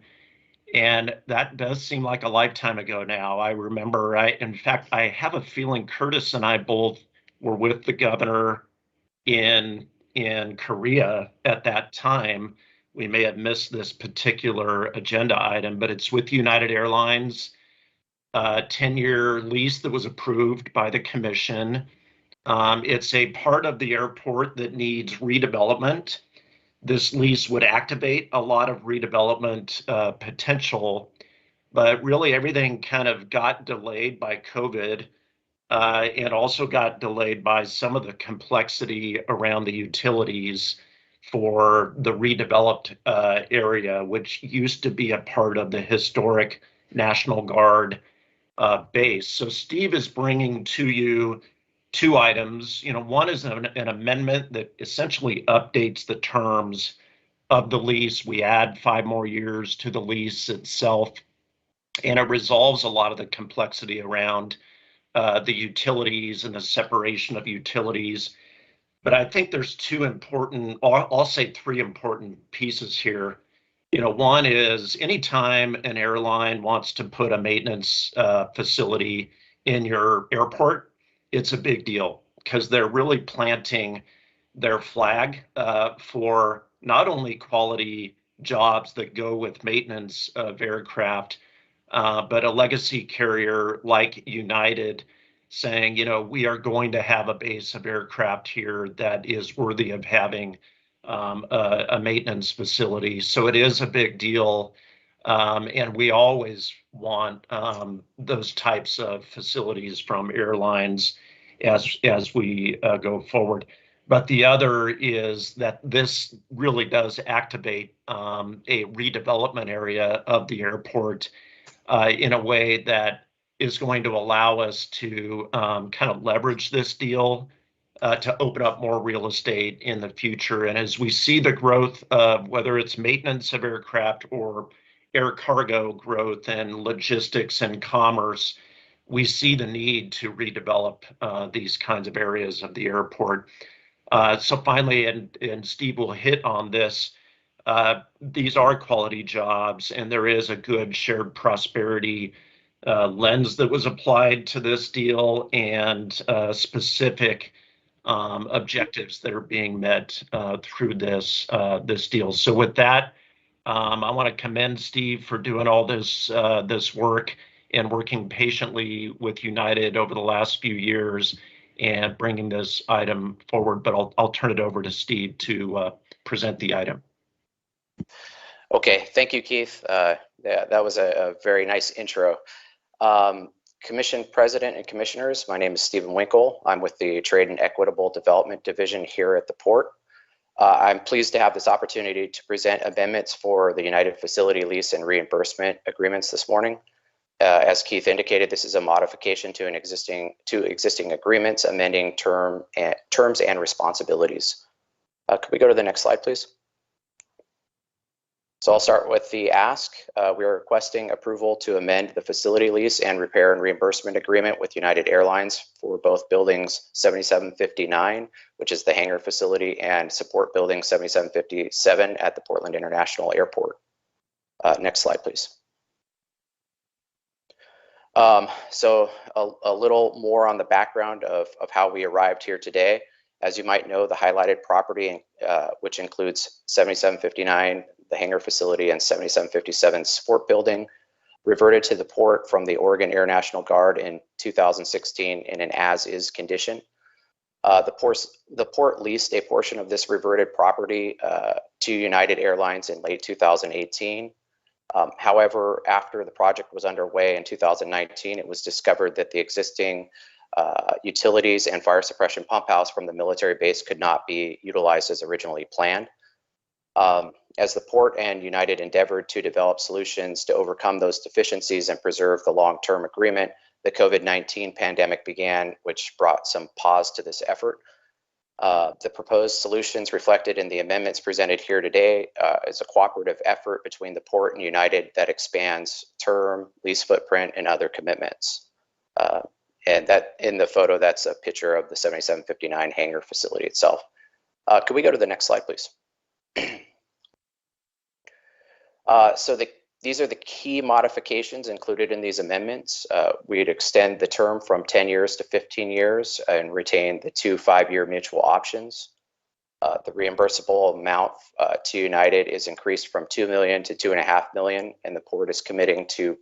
And that does seem like a lifetime ago now. I remember, in fact, I have a feeling Curtis and I both were with the governor in Korea at that time. We may have missed this particular agenda item, but it's with United Airlines, 10-year lease that was approved by the commission. It's a part of the airport that needs redevelopment. This lease would activate a lot of redevelopment potential, but really everything kind of got delayed by COVID and also got delayed by some of the complexity around the utilities for the redeveloped area, which used to be a part of the historic National Guard base. So Steve is bringing to you two items. One is an amendment that essentially updates the terms of the lease. We add 5 more years to the lease itself, and it resolves a lot of the complexity around the utilities and the separation of utilities. But I think there's two important, I'll say 3 important pieces here. One is anytime an airline wants to put a maintenance facility in your airport, it's a big deal because they're really planting their flag for not only quality jobs that go with maintenance of aircraft, but a legacy carrier like United saying, we are going to have a base of aircraft here that is worthy of having a maintenance facility. So it is a big deal. And we always want those types of facilities from airlines as we go forward. But the other is that this really does activate a redevelopment area of the airport in a way that is going to allow us to kind of leverage this deal to open up more real estate in the future. And as we see the growth of whether it's maintenance of aircraft or air cargo growth and logistics and commerce, we see the need to redevelop these kinds of areas of the airport. So finally, and Steve will hit on this, these are quality jobs, and there is a good shared prosperity lens that was applied to this deal and specific objectives that are being met through this deal. So with that, I want to commend Steve for doing all this work and working patiently with United over the last few years and bringing this item forward. But I'll turn it over to Steve to present the item. Okay, thank you, Keith. That was a very nice intro. Commission President and Commissioners, my name is Stephen Winkle. I'm with the Trade and Equitable Development Division here at the Port. I'm pleased to have this opportunity to present amendments for the United Facility Lease and Reimbursement Agreements this morning. As Keith indicated, this is a modification to existing agreements, amending terms and responsibilities. Could we go to the next slide, please? So I'll start with the ask. We are requesting approval to amend the facility lease and repair and reimbursement agreement with United Airlines for both buildings 7759, which is the hangar facility, and support building 7757 at the Portland International Airport. Next slide, please. So a little more on the background of how we arrived here today. As you might know, the highlighted property, which includes 7759, the hangar facility, and 7757 support building, reverted to the Port from the Oregon Air National Guard in 2016 in an as-is condition. The Port leased a portion of this reverted property to United Airlines in late 2018. However, after the project was underway in 2019, it was discovered that the existing utilities and fire suppression pump house from the military base could not be utilized as originally planned. As the Port and United endeavored to develop solutions to overcome those deficiencies and preserve the long-term agreement, the COVID-19 pandemic began, which brought some pause to this effort. The proposed solutions reflected in the amendments presented here today is a cooperative effort between the Port and United that expands term, lease footprint, and other commitments. And that in the photo, that's a picture of the 7759 hangar facility itself. Could we go to the next slide, please? So these are the key modifications included in these amendments. We'd extend the term from 10 years to 15 years and retain the 2 5-year mutual options. The reimbursable amount to United is increased from $2 million to $2.5 million, and the Port is committing to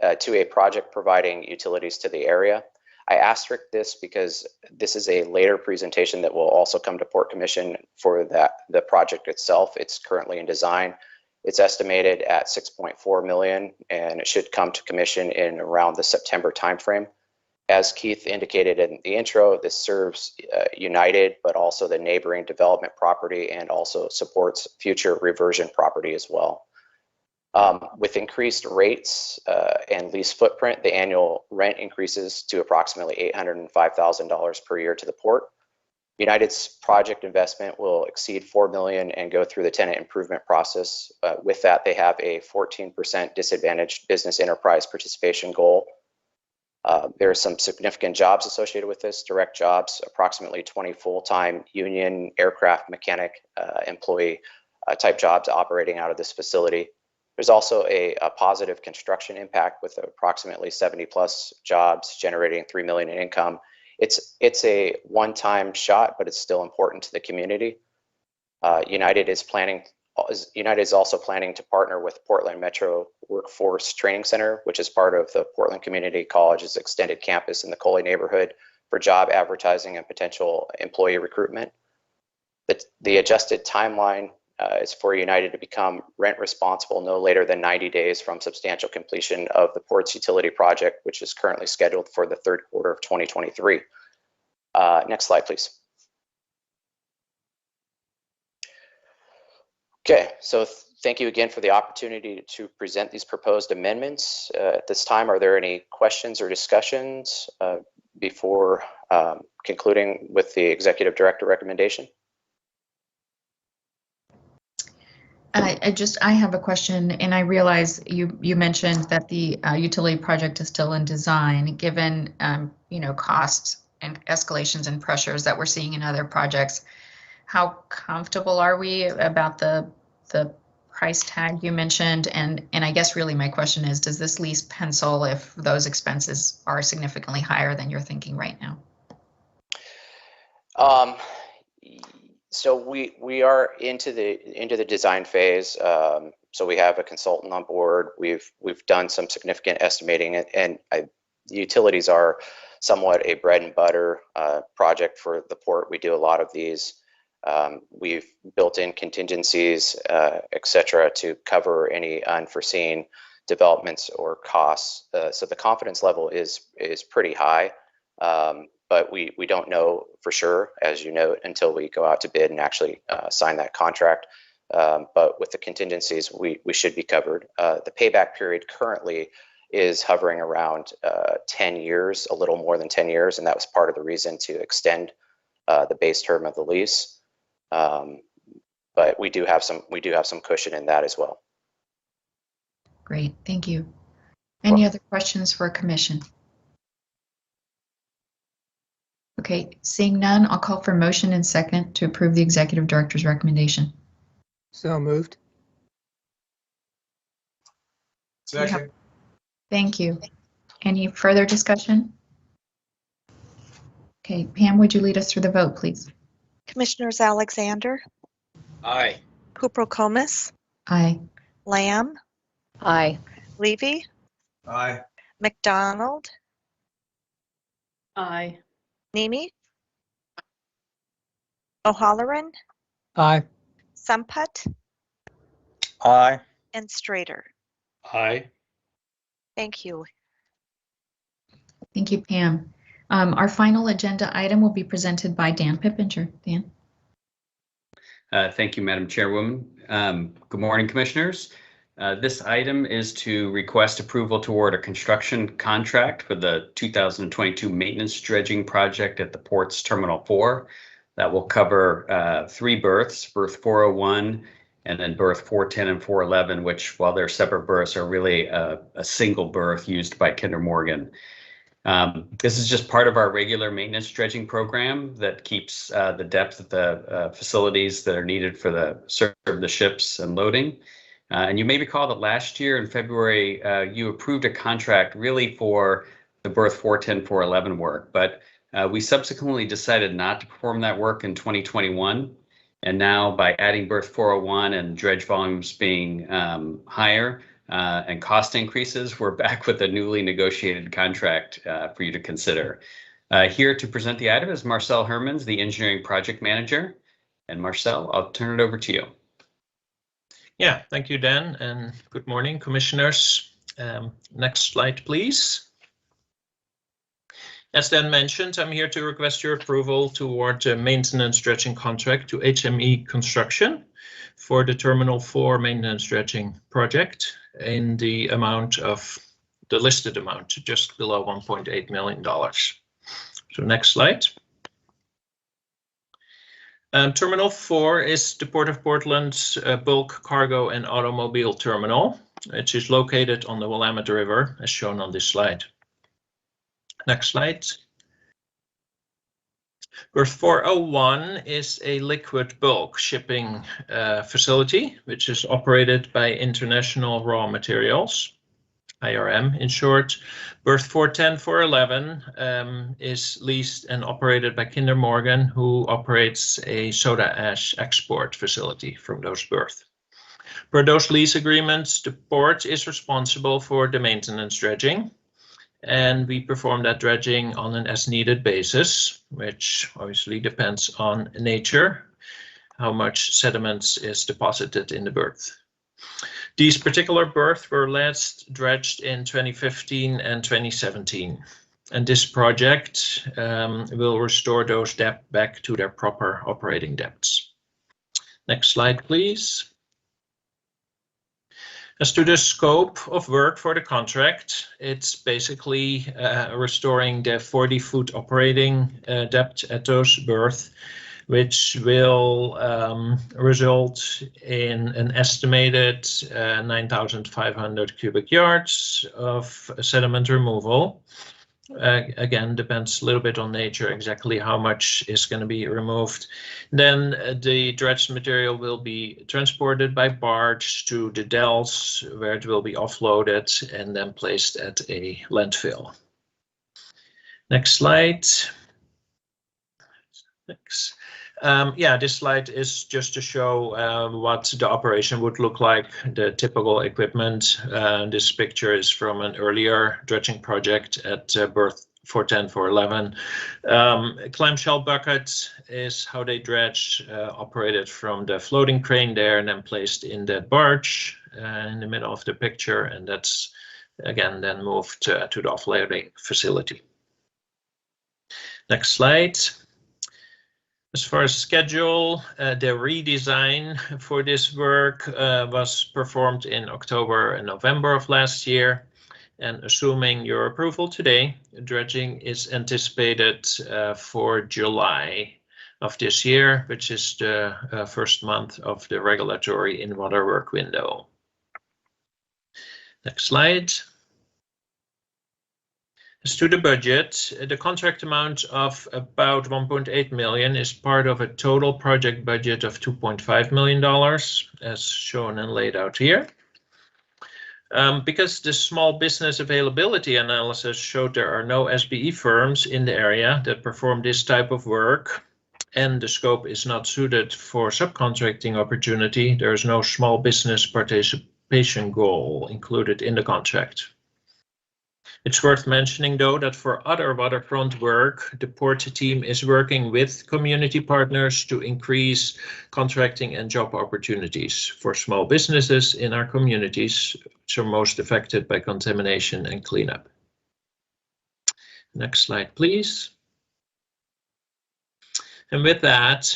a project providing utilities to the area. I asterisk this because this is a later presentation that will also come to Port Commission for the project itself. It's currently in design. It's estimated at $6.4 million, and it should come to Commission in around the September timeframe. As Keith indicated in the intro, this serves United, but also the neighboring development property, and also supports future reversion property as well. With increased rates and lease footprint, the annual rent increases to approximately $805,000 per year to the Port. United's project investment will exceed $4 million and go through the tenant improvement process. With that, they have a 14% disadvantaged business enterprise participation goal. There are some significant jobs associated with this, direct jobs, approximately 20 full-time union aircraft mechanic employee type jobs operating out of this facility. There's also a positive construction impact with approximately 70 plus jobs generating $3 million in income. It's a one-time shot, but it's still important to the community. United is also planning to partner with Portland Metro Workforce Training Center, which is part of the Portland Community College's extended campus in the Coley neighborhood, for job advertising and potential employee recruitment. The adjusted timeline is for United to become rent responsible no later than 90 days from substantial completion of the Port's utility project, which is currently scheduled for the third quarter of 2023. Next slide, please. Okay, so thank you again for the opportunity to present these proposed amendments. At this time, are there any questions or discussions before concluding with the Executive Director recommendation? I have a question, and I realize you mentioned that the utility project is still in design. Given costs and escalations and pressures that we're seeing in other projects, how comfortable are we about the price tag you mentioned? And I guess really my question is, does this lease pencil if those expenses are significantly higher than you're thinking right now? So we are into the design phase. So we have a consultant on board. We've done some significant estimating, and utilities are somewhat a bread and butter project for the port. We do a lot of these. We've built in contingencies, et cetera, to cover any unforeseen developments or costs. So the confidence level is pretty high, but we don't know for sure, as you note, until we go out to bid and actually sign that contract. But with the contingencies, we should be covered. The payback period currently is hovering around 10 years, a little more than 10 years, and that was part of the reason to extend the base term of the lease. But we do have some cushion in that as well. Great, thank you. Any other questions for Commission? Okay, seeing none, I'll call for motion and second to approve the Executive Director's recommendation. So moved. Second. Thank you. Any further discussion? Okay, Pam, would you lead us through the vote, please? Commissioners Alexander, Aye. Kuprokomis, Aye. Lamb, Aye. Levy, Aye. McDonald, Aye. Nemi, O'Halloran, Aye. Sumput, Aye. and Strader. Aye. Thank you. Thank you, Pam. Our final agenda item will be presented by Dan Pippinger. Dan. Thank you, Madam Chairwoman. Good morning, Commissioners. This item is to request approval toward a construction contract for the 2022 maintenance dredging project at the Port's Terminal 4. That will cover 3 berths, berth 401, and then berth 410 and 411, which, while they're separate berths, are really a single berth used by Kinder Morgan. This is just part of our regular maintenance dredging program that keeps the depth of the facilities that are needed for serve the ships and loading. And you may recall that last year in February, you approved a contract really for the berth 410, 411 work, but we subsequently decided not to perform that work in 2021. And now by adding berth 401 and dredge volumes being higher, and cost increases, we're back with a newly negotiated contract for you to consider. Here to present the item is Marcel Hermans, the engineering project manager. And Marcel, I'll turn it over to you. Yeah, thank you, Dan, and good morning, Commissioners. Next slide, please. As Dan mentioned, I'm here to request your approval toward a maintenance dredging contract to HME Construction for the Terminal 4 maintenance dredging project in the amount of the listed amount, just below $1.8 million. So next slide. Terminal 4 is the Port of Portland's bulk cargo and automobile terminal, which is located on the Willamette River, as shown on this slide. Next slide. Berth 401 is a liquid bulk shipping facility, which is operated by International Raw Materials, IRM in short. Berth 410, 411 is leased and operated by Kinder Morgan, who operates a soda ash export facility from those berths. Per those lease agreements, the port is responsible for the maintenance dredging, and we perform that dredging on an as-needed basis, which obviously depends on nature, how much sediments is deposited in the berth. These particular berths were last dredged in 2015 and 2017, and this project will restore those depths back to their proper operating depths. Next slide, please. As to the scope of work for the contract, it's basically restoring the 40-foot operating depth at those berths, which will result in an estimated 9,500 cubic yards of sediment removal. Again, depends a little bit on nature, exactly how much is going to be removed. Then the dredged material will be transported by barge to the Dells, where it will be offloaded and then placed at a landfill. Next slide. Thanks. Yeah, this slide is just to show what the operation would look like, the typical equipment. This picture is from an earlier dredging project at berth 410-411. Clamshell bucket is how they dredge, operated from the floating crane there and then placed in that barge in the middle of the picture. And that's, again, then moved to the offloading facility. Next slide. As far as schedule, the redesign for this work was performed in October and November of last year. And assuming your approval today, dredging is anticipated for July of this year, which is the first month of the regulatory in-water work window. Next slide. As to the budget, the contract amount of about 1.8 million is part of a total project budget of $2.5 million, as shown and laid out here. Because the small business availability analysis showed there are no SBE firms in the area that perform this type of work, and the scope is not suited for subcontracting opportunity, there is no small business participation goal included in the contract. It's worth mentioning, though, that for other waterfront work, the port team is working with community partners to increase contracting and job opportunities for small businesses in our communities, which are most affected by contamination and cleanup. Next slide, please. And with that,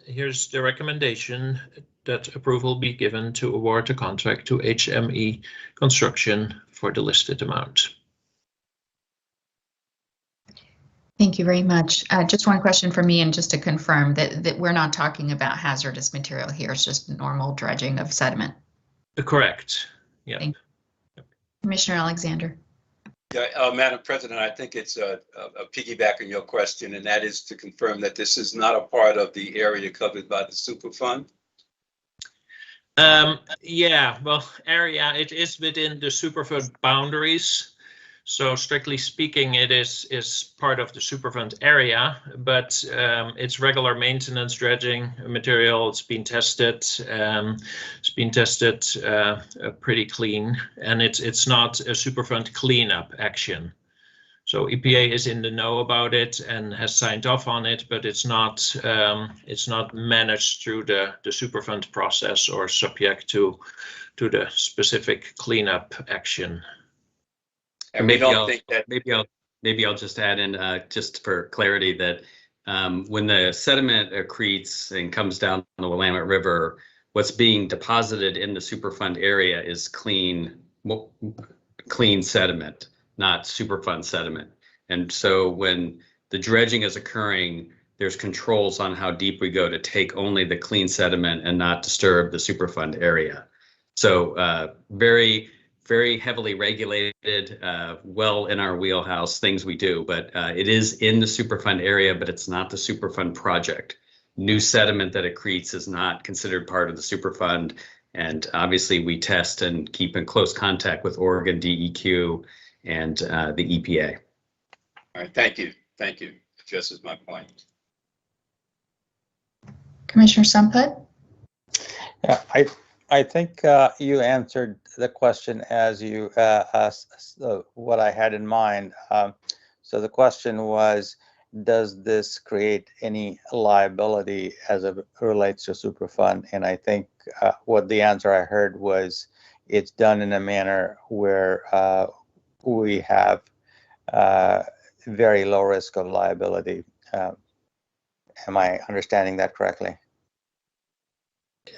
here's the recommendation that approval be given to award the contract to HME Construction for the listed amount. Thank you very much. Just one question for me, and just to confirm that we're not talking about hazardous material here. It's just normal dredging of sediment. Correct. Yeah. Commissioner Alexander. Yeah, Madam President, I think it's a piggyback on your question, and that is to confirm that this is not a part of the area covered by the Superfund. Yeah, well, area, it is within the Superfund boundaries. So strictly speaking, it is part of the Superfund area, but it's regular maintenance dredging material. It's been tested. Pretty clean, and it's not a Superfund cleanup action. So EPA is in the know about it and has signed off on it, but it's not managed through the Superfund process or subject to the specific cleanup action. And maybe I'll just add in just for clarity that when the sediment accretes and comes down the Willamette River, what's being deposited in the Superfund area is clean sediment, not Superfund sediment. And so when the dredging is occurring, there's controls on how deep we go to take only the clean sediment and not disturb the Superfund area. So very heavily regulated, well in our wheelhouse, things we do, but it is in the Superfund area, but it's not the Superfund project. New sediment that accretes is not considered part of the Superfund, and obviously we test and keep in close contact with Oregon DEQ and the EPA. All right, thank you. Thank you. Addresses my point. Commissioner Samput? Yeah, I think you answered the question as you asked what I had in mind. So the question was, does this create any liability as it relates to Superfund? And I think what the answer I heard was it's done in a manner where we have very low risk of liability. Am I understanding that correctly?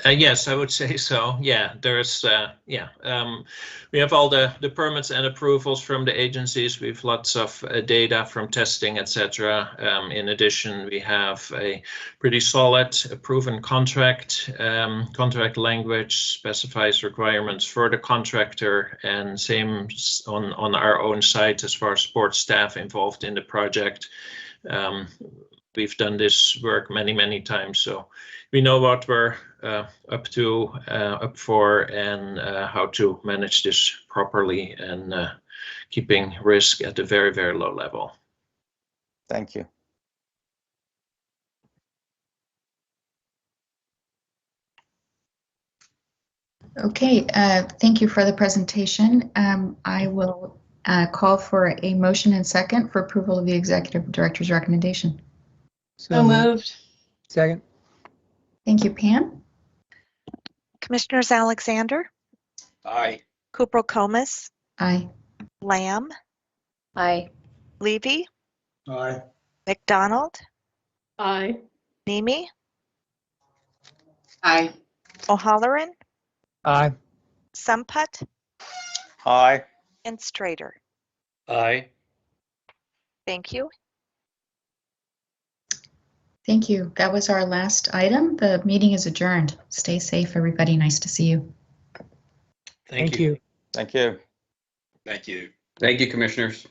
Yes, I would say so. Yeah, there's we have all the permits and approvals from the agencies. We have lots of data from testing, etc. In addition, we have a pretty solid proven contract. Contract language specifies requirements for the contractor, and same on our own site as far as support staff involved in the project. We've done this work many times, so we know what we're up for, and how to manage this properly, and keeping risk at a very low level. Thank you. Okay, thank you for the presentation. I will call for a motion and second for approval of the executive director's recommendation. So moved. Second. Thank you, Pam. Commissioners Alexander, Aye. Kupro-Comas, Aye. Lamb, Aye. Levy, Aye. McDonald, Aye. Nemi, Aye. O'Halloran, Aye. Sampat, Aye. and Strader. Aye. Thank you. Thank you. That was our last item. The meeting is adjourned. Stay safe, everybody. Nice to see you. Thank you. Thank you. Thank you. Thank you, commissioners.